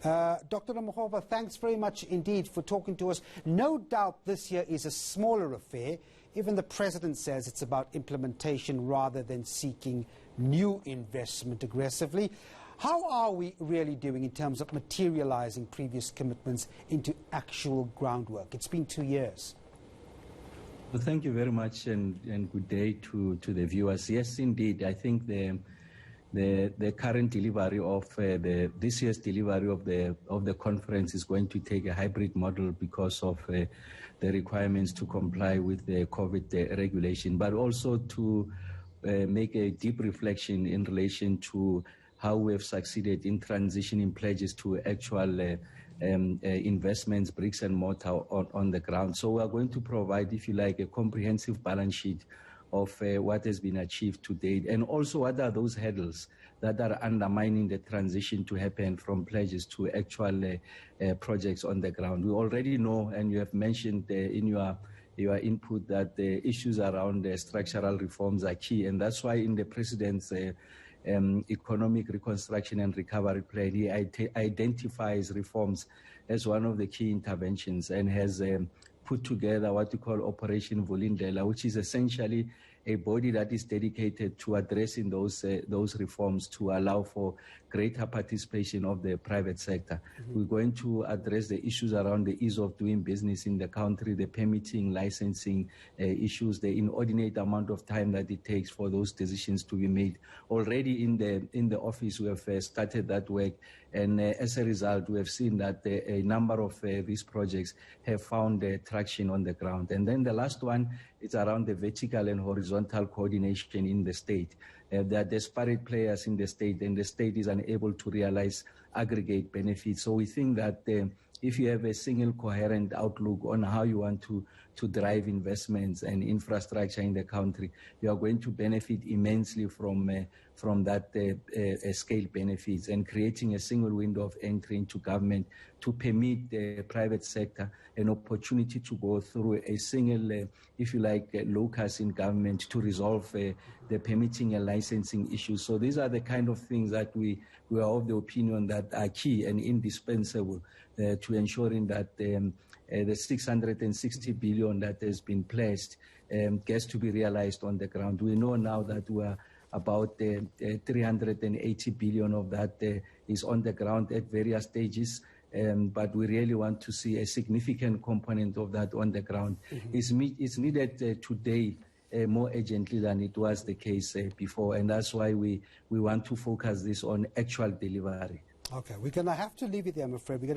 Dr. Ramokgopa, thanks very much indeed for talking to us. No doubt this year is a smaller affair. Even the President says it's about implementation rather than seeking new investment aggressively. How are we really doing in terms of materializing previous commitments into actual groundwork? It's been 2 years. Well, thank you very much, and good day to the viewers. Yes, indeed, I think the current delivery of this year's delivery of the conference is going to take a hybrid model because of the requirements to comply with the COVID regulation, but also to make a deep reflection in relation to how we have succeeded in transitioning pledges to actual investments, bricks and mortar on the ground. So we are going to provide, if you like, a comprehensive balance sheet of what has been achieved to date, and also what are those hurdles that are undermining the transition to happen from pledges to actual projects on the ground. We already know, and you have mentioned in your input, that the issues around structural reforms are key, and that's why in the President's economic reconstruction and recovery plan, he identifies reforms as one of the key interventions and has put together what we call Operation Vulindlela, which is essentially a body that is dedicated to addressing those reforms to allow for greater participation of the private sector. We're going to address the issues around the ease of doing business in the country, the permitting, licensing issues, the inordinate amount of time that it takes for those decisions to be made. Already in the office, we have started that work, and as a result, we have seen that a number of these projects have found traction on the ground. And then the last one is around the vertical and horizontal coordination in the state. There are disparate players in the state, and the state is unable to realize aggregate benefits. So we think that if you have a single coherent outlook on how you want to drive investments and infrastructure in the country, you are going to benefit immensely from that scale benefits, and creating a single window of entry into government to permit the private sector an opportunity to go through a single, if you like, locus in government to resolve the permitting and licensing issues. So these are the kind of things that we are of the opinion that are key and indispensable to ensuring that the 660 billion that has been pledged gets to be realized on the ground. We know now that we are about 380 billion of that is on the ground at various stages, but we really want to see a significant component of that on the ground. It's needed today more urgently than it was the case before, and that's why we want to focus this on actual delivery. Okay, we're going to have to leave it there, I'm afraid.